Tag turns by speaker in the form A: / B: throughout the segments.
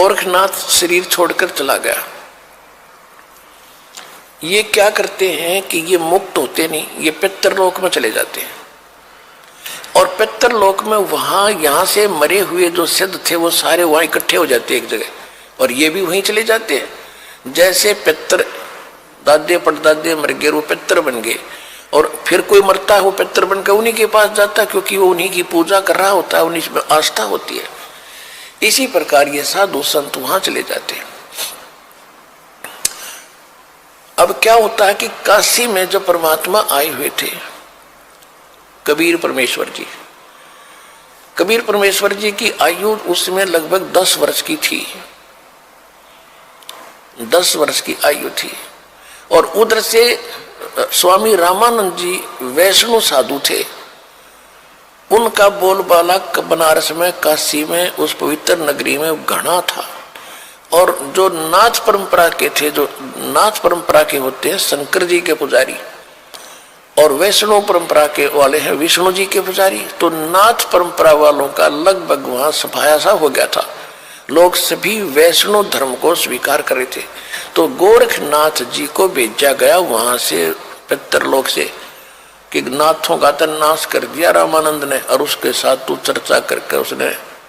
A: गोरखनाथ शरीर छोड़कर चला गया। ये क्या करते हैं कि ये मुक्त होते नहीं, ये पितरलोक में चले जाते हैं। और पितरलोक में वहां यहां से मरे हुए जो सिद्ध थे वो सारे वहां इकट्ठे हो जाते एक जगह, और ये भी वहीं चले जाते हैं। जैसे पितर दादे परदादे मर गए, वो पितर बन गए, और फिर कोई मरता है वो पितर बनकर उन्हीं के पास जाता है, क्योंकि वो उन्हीं की पूजा कर रहा होता है, उन्हीं में आस्था होती है। इसी प्रकार ये साधु संत वहां चले जाते हैं। अब क्या होता है कि काशी में जो परमात्मा आए हुए थे कबीर परमेश्वर जी, कबीर परमेश्वर जी की आयु उसमें लगभग 10 वर्ष की थी, 10 वर्ष की आयु थी। और उधर से स्वामी रामानंद जी वैष्णव साधु थे, उनका बोलबाला बनारस में, काशी में, उस पवित्र नगरी में घना था। और जो नाथ परंपरा के थे, जो नाथ परंपरा के होते हैं शंकर जी के पुजारी, और वैष्णव परंपरा के वाले हैं विष्णु जी के पुजारी, तो नाथ परंपरा वालों का लगभग वहां सफाया सा हो गया था। लोग सभी वैष्णव धर्म को स्वीकार कर रहे थे। तो गोरखनाथ जी को भेजा गया वहां से पितरलोक से कि नाथों का तो नाश कर दिया रामानंद ने, और उसके साथ तू चर्चा करके उसने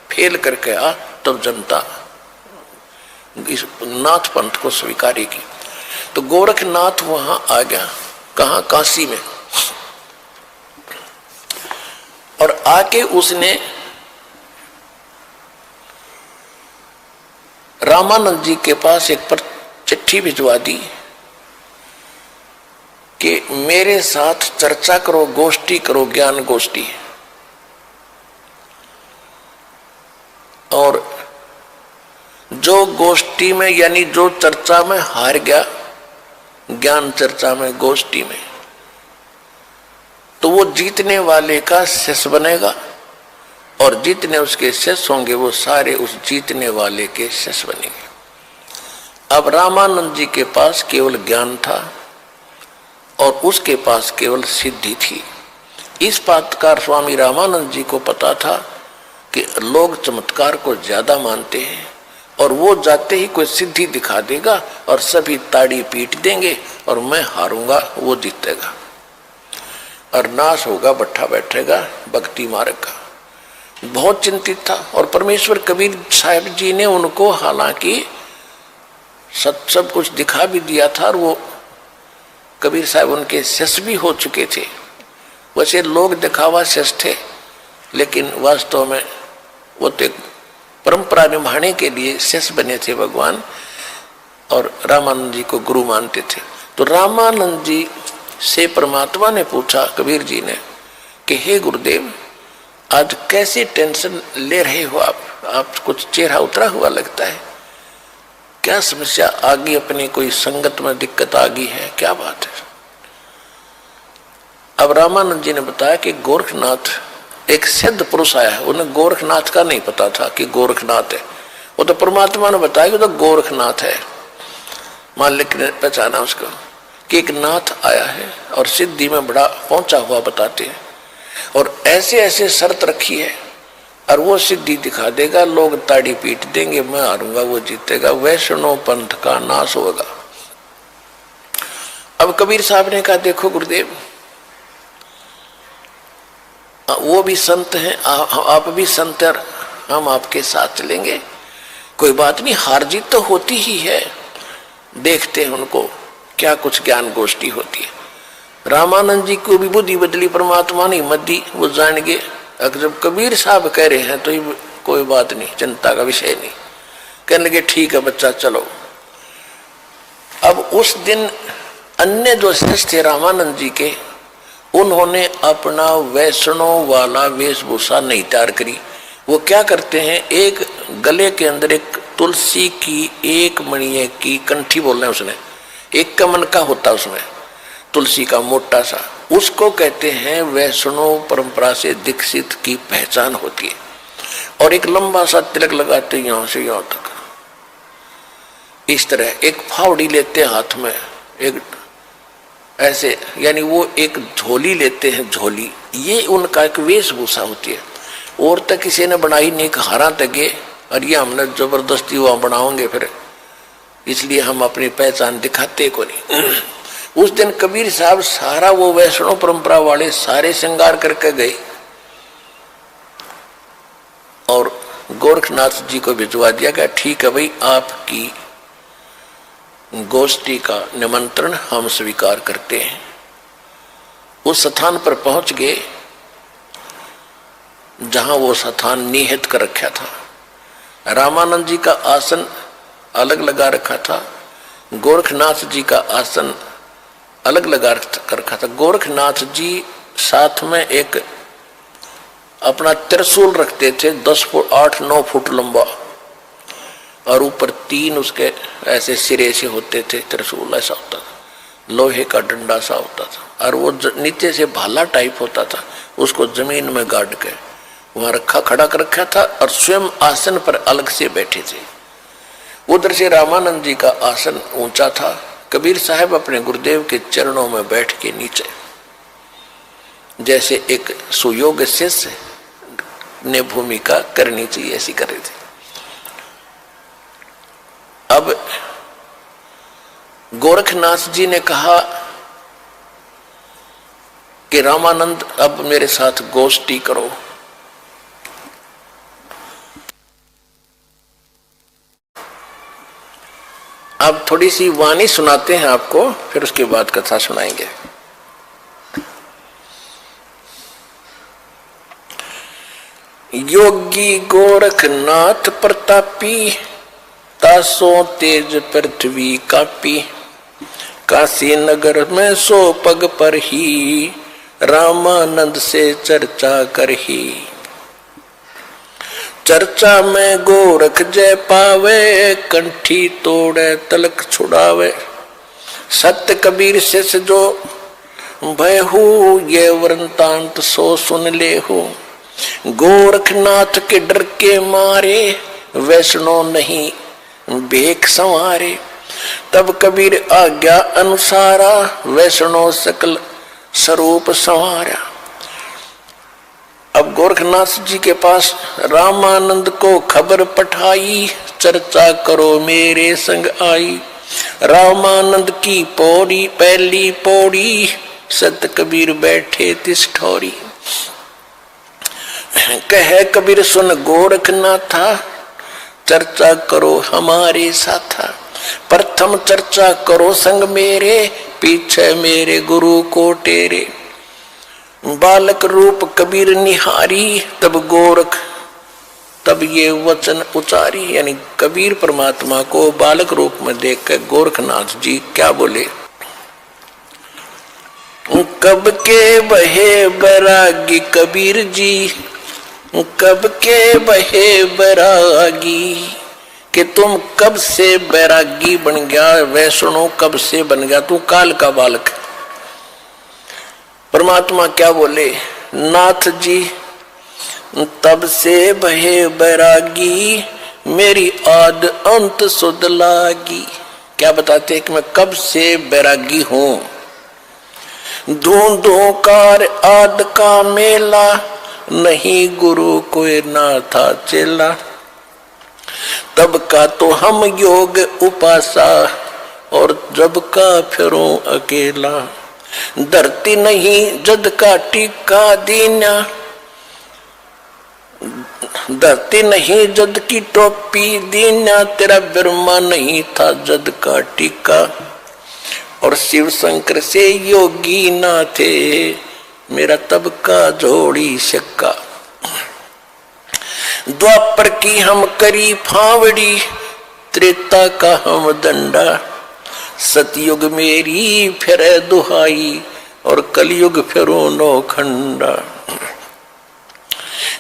A: फेल करके आ, तब जनता इस नाथ पंथ को स्वीकारेगी। तो गोरखनाथ वहां आ गया, कहाँ? काशी में। और आके उसने रामानंद जी के पास एक पर चिट्ठी भिजवा दी कि मेरे साथ चर्चा करो, गोष्ठी करो, ज्ञान गोष्ठी। और जो गोष्ठी में यानी जो चर्चा में हार गया, ज्ञान चर्चा में, गोष्ठी में, तो वो जीतने वाले का शिष्य बनेगा, और जितने उसके शिष्य होंगे वो सारे उस जीतने वाले के शिष्य बनेंगे। अब रामानंद जी के पास केवल ज्ञान था और उसके पास केवल सिद्धि थी। इस बात का स्वामी रामानंद जी को पता था कि लोग चमत्कार को ज्यादा मानते हैं, और वो जाते ही कोई सिद्धि दिखा देगा और सभी ताड़ी पीट देंगे, और मैं हारूंगा, वो जीतेगा, और नाश होगा, बैठा बैठेगा भक्ति मार्ग का। बहुत चिंतित था। और परमेश्वर कबीर साहब जी ने उनको हालांकि सब कुछ दिखा भी दिया था, और वो कबीर साहब उनके शिष्य भी हो चुके थे। वैसे लोग दिखावा शिष्य थे, लेकिन वास्तव में वो तो परंपरा निभाने के लिए शिष्य बने थे भगवान, और रामानंद जी को गुरु मानते थे। तो रामानंद जी से परमात्मा ने पूछा, कबीर जी ने, कि हे गुरुदेव, आज कैसे टेंशन ले रहे हो आप कुछ चेहरा उतरा हुआ लगता है, क्या समस्या आ गई? अपनी कोई संगत में दिक्कत आ गई है, क्या बात है? अब रामानंद जी ने बताया कि गोरखनाथ एक सिद्ध पुरुष आया है। उन्हें गोरखनाथ का नहीं पता था कि गोरखनाथ है, वो तो परमात्मा ने बताया कि तो गोरखनाथ है। मालिक ने पहचाना उसको कि एक नाथ आया है और सिद्धि में बड़ा पहुंचा हुआ बताते हैं, और ऐसे ऐसे शर्त रखी है, और वो सिद्धि दिखा देगा, लोग ताड़ी पीट देंगे, मैं हारूंगा, वो जीतेगा, वैष्णव पंथ का नाश होगा। अब कबीर साहब ने कहा, देखो गुरुदेव, वो भी संत हैं, आप भी संत हैं, हम आपके साथ चलेंगे, कोई बात नहीं, हार जीत तो होती ही है, देखते हैं उनको क्या कुछ ज्ञान गोष्ठी होती है। रामानंद जी को भी बुद्धि बदली, परमात्मा ने हिम्मत दी, वो जान गए जब कबीर साहब कह रहे हैं तो ये कोई बात नहीं, चिंता का विषय नहीं। कहने लगे ठीक है बच्चा, चलो। अब उस दिन अन्य जो शिष्य थे रामानंद जी के, उन्होंने अपना वैष्णव वाला वेशभूषा नहीं तैयार करी। वो क्या करते हैं, एक गले के अंदर एक तुलसी की एक मणिये की कंठी बोलना है, उसने एक कमन का होता उसमें तुलसी का मोटा सा, उसको कहते हैं वैष्णव परंपरा से दीक्षित की पहचान होती है। और एक लंबा सा तिलक लगाते यहां से यहां तक, इस तरह एक फावड़ी लेते हाथ में, एक ऐसे, यानी वो एक झोली लेते हैं, झोली, ये उनका एक वेशभूषा होती है। और तक किसी ने बनाई नहीं, हारा तगे और ये हमने जबरदस्ती वहां बनाओगे फिर, इसलिए हम अपनी पहचान दिखाते को नहीं। उस दिन कबीर साहब सारा वो वैष्णव परंपरा वाले सारे श्रृंगार करके गए और गोरखनाथ जी को भिजवा दिया गया, ठीक है भाई, आपकी गोष्ठी का निमंत्रण हम स्वीकार करते हैं। उस स्थान पर पहुंच गए जहां वो स्थान निहित कर रखा था। रामानंद जी का आसन अलग लगा रखा था, गोरखनाथ जी का आसन अलग लगा कर रखा था। गोरखनाथ जी साथ में एक अपना त्रिशूल रखते थे, 10 फुट 8-9 फुट लंबा, और ऊपर 3 उसके ऐसे सिरे से होते थे। त्रिशूल ऐसा होता था, लोहे का डंडा सा होता था, और वो नीचे से भाला टाइप होता था, उसको जमीन में गाड़ के वहां खड़ा कर रखा था, और स्वयं आसन पर अलग से बैठे थे। उधर से रामानंद जी का आसन ऊंचा था। कबीर साहब अपने गुरुदेव के चरणों में बैठ के नीचे, जैसे एक सुयोग्य शिष्य ने भूमिका करनी चाहिए ऐसी कर रहे थे। अब गोरखनाथ जी ने कहा कि रामानंद अब मेरे साथ गोष्ठी करो। अब थोड़ी सी वाणी सुनाते हैं आपको, फिर उसके बाद कथा सुनाएंगे। योगी गोरखनाथ प्रतापी, तासो तेज पृथ्वी कापी, काशी नगर में सो पग पर ही, रामानंद से चर्चा करही। चर्चा में गोरख जय पावे, कंठी तोड़े तलक छुड़ावे। सत्य कबीर शिष्य जो भयहु, ये वृंतांत सो सुन लेहु। गोरखनाथ के डर के मारे, वैष्णो नहीं भेख संवारे। तब कबीर आज्ञा अनुसारा, वैष्णो सकल स्वरूप संवारा। अब गोरखनाथ जी के पास रामानंद को खबर पठाई, चर्चा करो मेरे संग आई। रामानंद की पौड़ी पहली पौड़ी, सत कबीर बैठे तिस ठौरी। कहे कबीर सुन गोरखनाथा, चर्चा करो हमारे साथा। प्रथम चर्चा करो संग मेरे, पीछे मेरे गुरु को टेरे। बालक रूप कबीर निहारी, तब ये वचन उचारी। यानी कबीर परमात्मा को बालक रूप में देखकर गोरखनाथ जी क्या बोले। कब के बहे बैरागी कबीर जी, कब के बहे बैरागी, कि तुम कब से बैरागी बन गया, वैष्णो कब से बन गया, तू काल का बालक। परमात्मा क्या बोले, नाथ जी तब से बहे बैरागी, मेरी आद अंत सुध लागी। क्या बताते कि मैं कब से बैरागी हूं। धूं कार आद का मेला, नहीं गुरु कोई ना था चेला। तब का तो हम योग उपासा, और जब का फिरूं अकेला। धरती नहीं जद का टीका दीना, धरती नहीं जद की टोपी दीना। तेरा ब्रह्मा नहीं था जद का टीका, और शिव शंकर से योगी ना थे, मेरा तब का जोड़ी सिक्का। द्वापर की हम करी फावड़ी, त्रेता का हम दंडा। सतयुग मेरी फिर दुहाई, और कलयुग फिरो नौखंडा।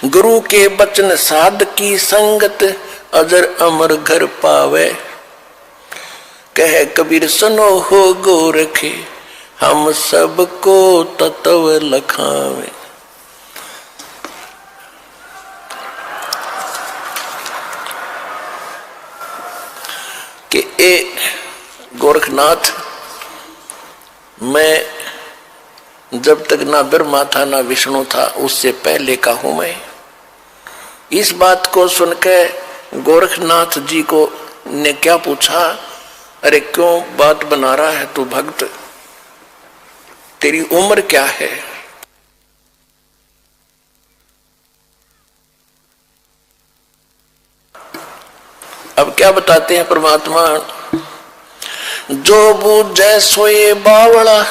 A: गुरु के बचन साध की संगत, अजर अमर घर पावे। कहे कबीर सुनो हो गोरखे, हम सबको तत्व लखावे। कि ए गोरखनाथ, मैं जब तक ना ब्रह्मा था ना विष्णु था, उससे पहले का हूं मैं। इस बात को सुनकर गोरखनाथ जी को ने क्या पूछा, अरे क्यों बात बना रहा है तू भक्त, तेरी उम्र क्या है? अब क्या बताते हैं परमात्मा, जो बूझे सोए बावड़ा,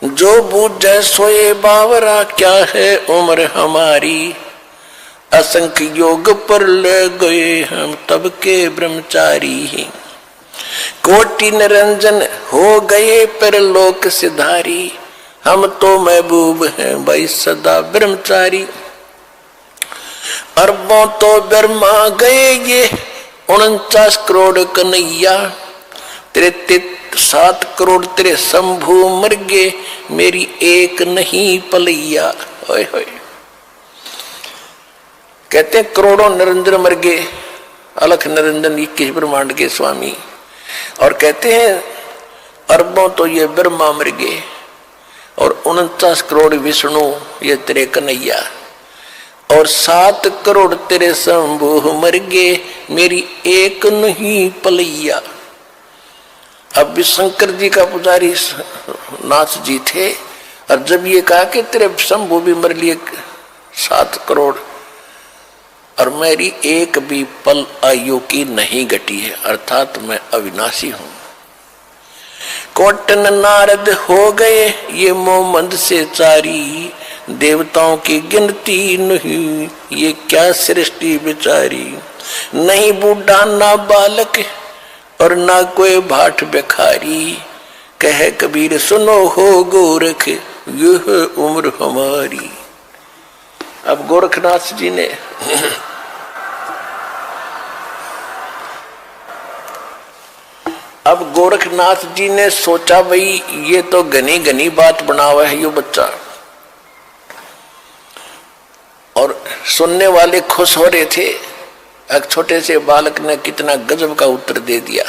A: जो बूझे सोए बावरा, क्या है उम्र हमारी, असंख्य योग पर ले गए हम तब के ब्रह्मचारी, कोटि निरंजन हो गए पर लोक सिधारी, हम तो महबूब हैं भाई सदा ब्रह्मचारी। अरबों तो ब्रह्मा गए ये 49 करोड़ कन्हैया, तेरे 7 करोड़ तेरे शंभू मर गए, मेरी एक नहीं पलैया। होय होय, कहते हैं करोड़ों निरंजन मर गए, अलख निरंजन 21 ब्रह्मांड के स्वामी, और कहते हैं अरबों तो ये ब्रह्मा मर गए और 49 करोड़ विष्णु ये तेरे कन्हैया, और 7 करोड़ तेरे शंभू मर गए, मेरी एक नहीं पलैया। अब भी शंकर जी का पुजारी नाथ जी थे, और जब ये कहा कि तेरे शंभू भी मर लिए 7 करोड़ और मेरी एक भी पल आयु की नहीं घटी है, अर्थात मैं अविनाशी हूं। कोटन नारद हो गए ये मोमंद से चारी, देवताओं की गिनती नहीं ये क्या सृष्टि बेचारी, नहीं बूढ़ा ना बालक और ना कोई भाट बेखारी, कहे कबीर सुनो हो गोरख यह उम्र हमारी। अब गोरखनाथ जी ने अब गोरखनाथ जी ने सोचा भाई ये तो घनी घनी बात बना हुआ है ये बच्चा, और सुनने वाले खुश हो रहे थे। एक छोटे से बालक ने कितना गजब का उत्तर दे दिया।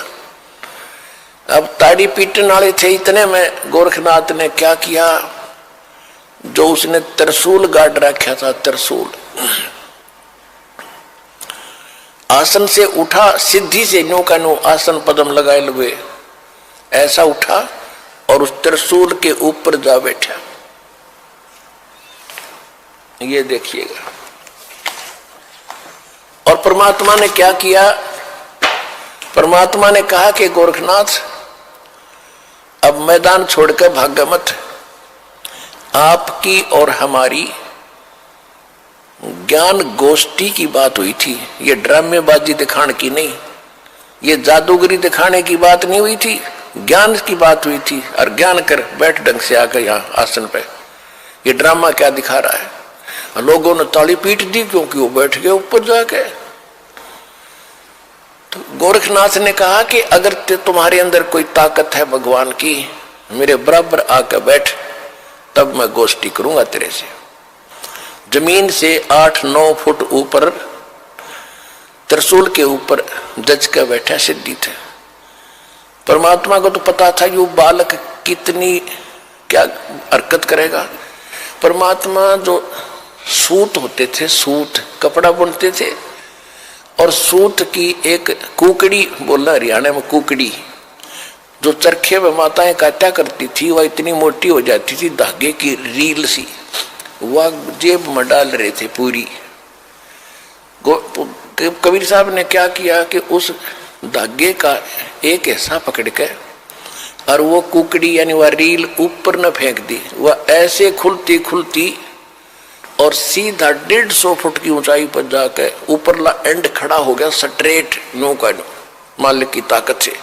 A: अब ताड़ी पीटने वाले थे इतने में गोरखनाथ ने क्या किया, जो उसने त्रिशूल गाड़ रखा था, त्रिशूल आसन से उठा, सिद्धि से नो का नो आसन पदम लगाए लगे ऐसा उठा और उस त्रिशूल के ऊपर जा बैठा। ये देखिएगा। और परमात्मा ने क्या किया, परमात्मा ने कहा कि गोरखनाथ अब मैदान छोड़कर भागा मत, आपकी और हमारी ज्ञान गोष्ठी की बात हुई थी, ये ड्रामेबाजी दिखाने की नहीं, ये जादूगरी दिखाने की बात नहीं हुई थी, ज्ञान की बात हुई थी। और ज्ञान कर बैठ ढंग से आकर यहाँ आसन पे, ये ड्रामा क्या दिखा रहा है। लोगों ने ताली पीट दी क्योंकि वो बैठ गए ऊपर जाके। तो गोरखनाथ ने कहा कि अगर तुम्हारे अंदर कोई ताकत है भगवान की, मेरे बराबर आकर बैठ, तब मैं गोष्ठी करूंगा तेरे से। जमीन से 8-9 फुट ऊपर त्रिशूल के ऊपर जज कर बैठा सिद्धि थे। परमात्मा को तो पता था ये बालक कितनी क्या हरकत करेगा। परमात्मा जो सूत होते थे, सूत कपड़ा बुनते थे, और सूत की एक कुकड़ी, बोलना हरियाणा में कुकड़ी, जो चरखे में माताएं काटा करती थी, वह इतनी मोटी हो जाती थी, धागे की रील सी, वह जेब में डाल रहे थे पूरी। कबीर साहब ने क्या किया कि उस धागे का एक हिस्सा पकड़ के और वो कुकड़ी यानी वह रील ऊपर न फेंक दी, वह ऐसे खुलती खुलती और सीधा 150 फुट की ऊंचाई पर जाकर ऊपरला एंड खड़ा हो गया, स्ट्रेट नो का नो, मालिक की ताकत से।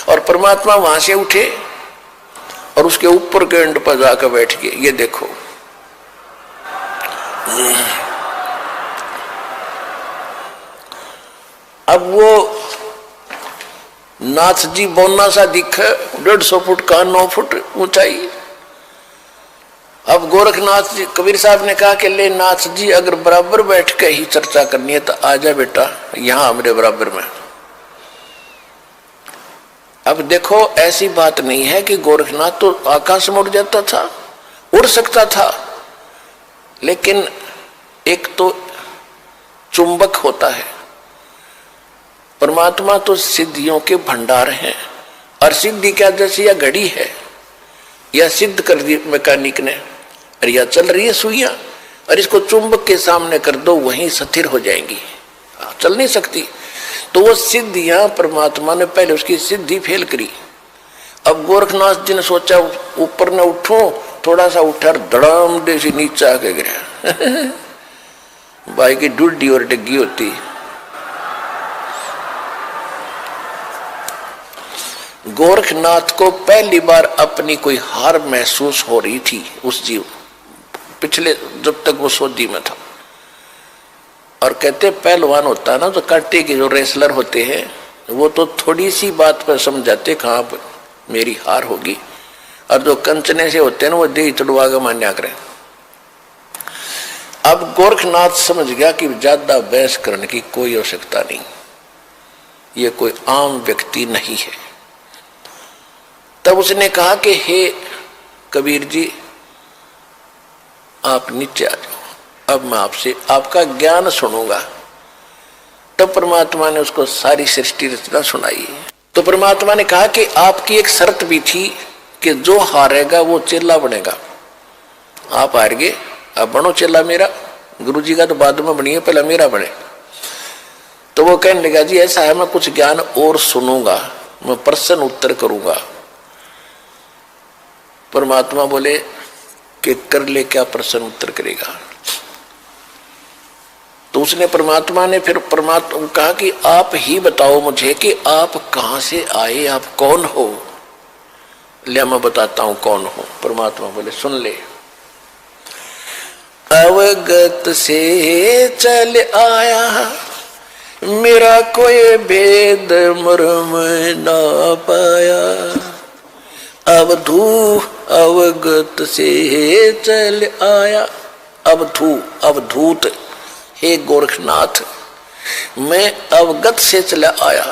A: और परमात्मा वहां से उठे और उसके ऊपर के एंड पर जाकर बैठ गए। ये देखो, अब वो नाथ जी बोना सा दिखे, 150 फुट का 9 फुट ऊंचाई। अब गोरखनाथ जी, कबीर साहब ने कहा कि ले नाथ जी, अगर बराबर बैठ के ही चर्चा करनी है तो आजा बेटा यहां हमारे बराबर में। अब देखो, ऐसी बात नहीं है कि गोरखनाथ तो आकाश में उड़ जाता था, उड़ सकता था, लेकिन एक तो चुंबक होता है परमात्मा तो सिद्धियों के भंडार हैं। और सिद्धि क्या, जैसे यह घड़ी है, यह सिद्ध कर दी मैकेनिक ने, और यह चल रही है सुइयां, और इसको चुंबक के सामने कर दो वहीं स्थिर हो जाएंगी, चल नहीं सकती। तो वो सिद्धियां परमात्मा ने पहले उसकी सिद्धि फेल करी। अब गोरखनाथ जी ने सोचा ऊपर न उठो, थोड़ा सा उठा, धड़ाम दे से नीचे आके गिरा। भाई की डुड्डी और डिग्गी होती। गोरखनाथ को पहली बार अपनी कोई हार महसूस हो रही थी उस जीव, पिछले जब तक वो सोधी में था। और कहते पहलवान होता है ना, तो कांटे के जो रेसलर होते हैं वो तो थोड़ी सी बात पर समझाते कहाँ पर मेरी हार होगी, और जो कंचने से होते हैं ना वो दे चढ़वा के मान्या करें। अब गोरखनाथ समझ गया कि ज्यादा बहस करने की कोई आवश्यकता नहीं, ये कोई आम व्यक्ति नहीं है। तब उसने कहा कि हे कबीर जी, आप नीचे आ जाओ, अब मैं आपसे आपका ज्ञान सुनूंगा। तब परमात्मा ने उसको सारी सृष्टि रचना सुनाई। तो परमात्मा ने कहा कि आपकी एक शर्त भी थी कि जो हारेगा वो चेला बनेगा। आप हार गए, अब बनो चेला मेरा। गुरु जी का तो बाद में बनिए, पहले मेरा बने। तो वो कहने लगा जी ऐसा है, मैं कुछ ज्ञान और सुनूंगा, मैं प्रश्न उत्तर करूंगा। परमात्मा बोले कि कर ले, क्या प्रश्न उत्तर करेगा। तो उसने परमात्मा ने फिर परमात्मा कहा कि आप ही बताओ मुझे कि आप कहां से आए, आप कौन हो। ले मैं बताता हूं कौन हो। परमात्मा बोले सुन ले। अवगत से चल आया, मेरा कोई भेद मर्म ना पाया। अवधू अवगत से चल आया, अवधू अवधूत, हे गोरखनाथ मैं अवगत से चला आया,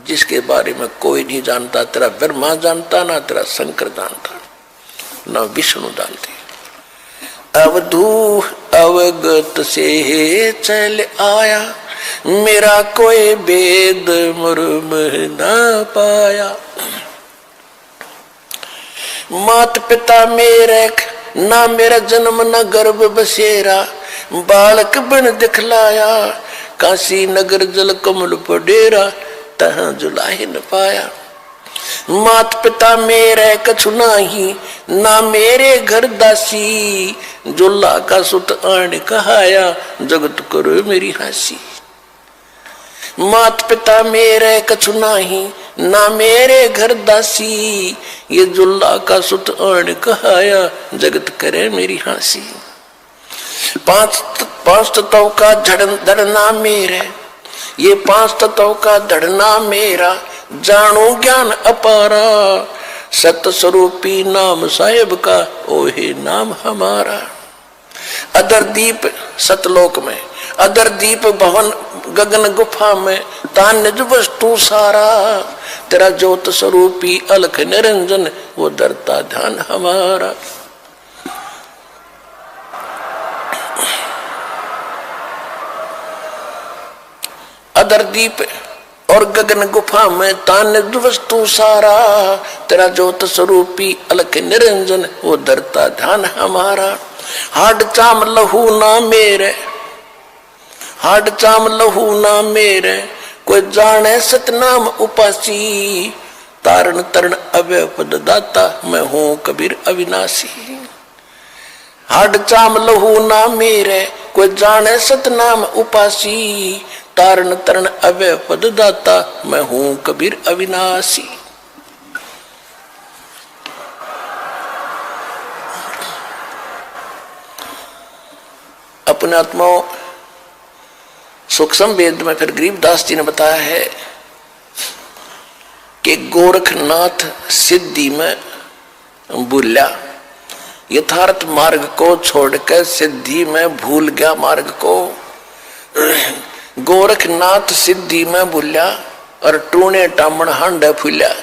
A: जिसके बारे में कोई नहीं जानता। तेरा ब्रह्मा जानता, ना तेरा शंकर जानता, ना विष्णु जानते। अवधू अवगत से चल आया, मेरा कोई भेद मर्म ना पाया। मात पिता मेरे ना मेरा जन्म न गर्भ बसेरा, बालक बन दिखलाया, काशी नगर जल कमल पडेरा, तहाँ जुलाही न पाया। मात पिता मेरे कछु नाही, ना मेरे घर दासी, जुल्ला का सुत आण कहाया, जगत करो मेरी हंसी। मात पिता मेरे कछु नाही, ना मेरे घर दासी, ये जुल्ला का सुत आण कहाया, जगत करे मेरी हंसी। पांच तत्वों का धड़ना मेरे, ये पांच तत्वों का धड़ना मेरा, जानो ज्ञान अपारा, सत स्वरूपी नाम साहेब का, ओहे नाम हमारा। अदर दीप सतलोक में, अदर दीप भवन गगन गुफा में, तान निज वस्तु सारा, तेरा ज्योत स्वरूपी अलख निरंजन, वो डरता ध्यान हमारा। अदर दीप और गगन गुफा में, तान निज वस्तु सारा, तेरा ज्योत स्वरूपी अलख निरंजन, वो डरता ध्यान हमारा। हाड चाम लहू ना मेरे, हाड चाम लहू ना मेरे, कोई जाने सतनाम उपासी, तारण तरण अवय पद दाता, मैं हूं कबीर अविनाशी। हाड चाम लहू ना मेरे, कोई जाने सतनाम उपासी, तारण तरण अवय पद दाता, मैं हूं कबीर अविनाशी। अपने आत्माओं सूक्ष्म वेद में फिर गरीबदास जी ने बताया है कि गोरखनाथ सिद्धि में भूला, यथार्थ मार्ग को छोड़कर सिद्धि में भूल गया मार्ग को। गोरखनाथ सिद्धि में भूला और टूणे टामण हांडा फूला,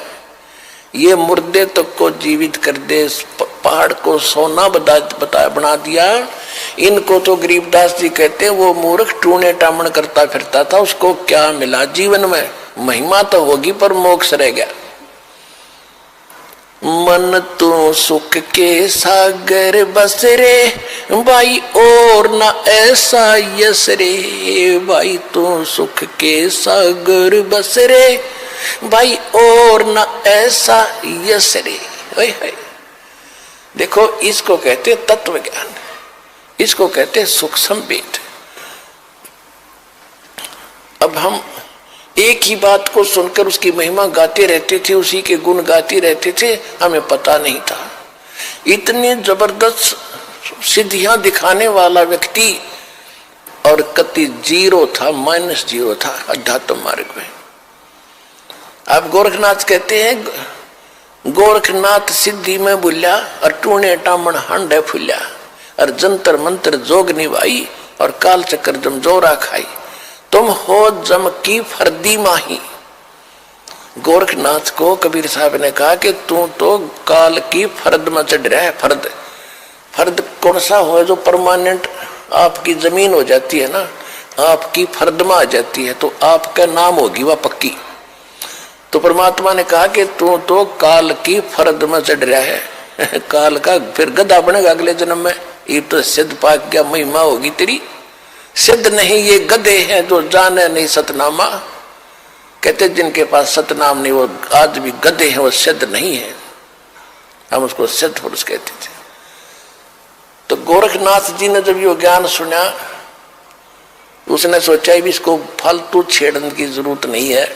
A: ये मुर्दे तक को जीवित कर दे, पहाड़ को सोना बना दिया। इनको तो गरीबदास जी कहते वो मूर्ख टूणे टामण करता फिरता था, उसको क्या मिला जीवन में, महिमा तो होगी पर मोक्ष रह गया। मन तू सुख के सागर बस रे भाई और ना ऐसा यस रे, भाई तू सुख के सागर बस रे भाई और ना ऐसा यस रे। देखो इसको कहते तत्व ज्ञान, इसको कहते सुख संवेद। अब हम एक ही बात को सुनकर उसकी महिमा गाते रहते थे, उसी के गुण गाते रहते थे, हमें पता नहीं था इतनी जबरदस्त सिद्धियां दिखाने वाला व्यक्ति और कति जीरो था, -0 था अध्यात्म मार्ग में। अब गोरखनाथ कहते हैं गोरखनाथ सिद्धि में बुल्या और टूणे टामण हंडे फुल्या और जंतर मंत्र जोग निभाई और काल चक्कर जम जोरा खाई, तुम हो जम की फर्दी माही। गोरखनाथ को कबीर साहब ने कहा कि तू तो काल की फर्द में चढ़ रहा है। फर्द, फर्द कौन सा हो जो परमानेंट आपकी जमीन हो जाती है ना, आपकी फर्द में आ जाती है तो आपका नाम होगी वह पक्की। तो परमात्मा ने कहा कि तू तो काल की फर्द में चढ़ रहा है काल का फिर गधा बनेगा अगले जन्म में। ये तो सिद्ध पाक क्या महिमा होगी तेरी। सिद्ध नहीं ये गधे हैं जो जाने नहीं सतनामा, कहते जिनके पास सतनाम नहीं वो आज भी गधे हैं, वो सिद्ध नहीं है। हम उसको सिद्ध पुरुष कहते थे। तो गोरखनाथ जी ने जब ये ज्ञान सुना उसने सोचा भी इसको फालतू छेड़ने की जरूरत नहीं है,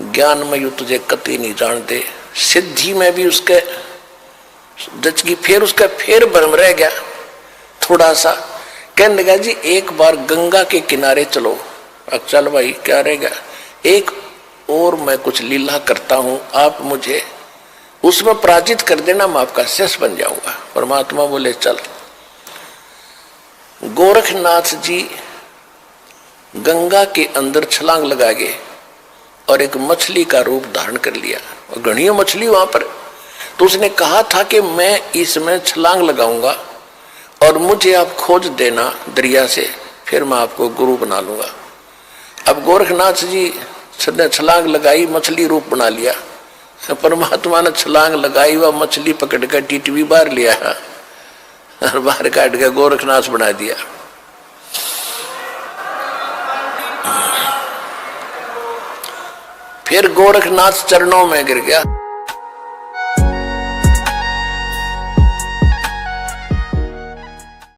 A: ज्ञान में यू तुझे कतई नहीं जानते। सिद्धि में भी उसके जचगी, फिर उसका फिर भ्रम रह गया थोड़ा सा। कहने लगा जी एक बार गंगा के किनारे चलो। अब चल भाई क्या रहेगा, एक और मैं कुछ लीला करता हूं, आप मुझे उसमें पराजित कर देना, मैं आपका शिष्य बन जाऊंगा। परमात्मा बोले चल। गोरखनाथ जी गंगा के अंदर छलांग लगा गए और एक मछली का रूप धारण कर लिया और घनी मछली वहां पर। तो उसने कहा था कि मैं इसमें छलांग लगाऊंगा और मुझे आप खोज देना दरिया से, फिर मैं आपको गुरु बना लूंगा। अब गोरखनाथ जी ने छलांग लगाई, मछली रूप बना लिया। परमात्मा ने छलांग लगाई, वह मछली पकड़ कर टीटवी बाहर लिया और बाहर काट कर गोरखनाथ बना दिया। फिर गोरखनाथ चरणों में गिर गया।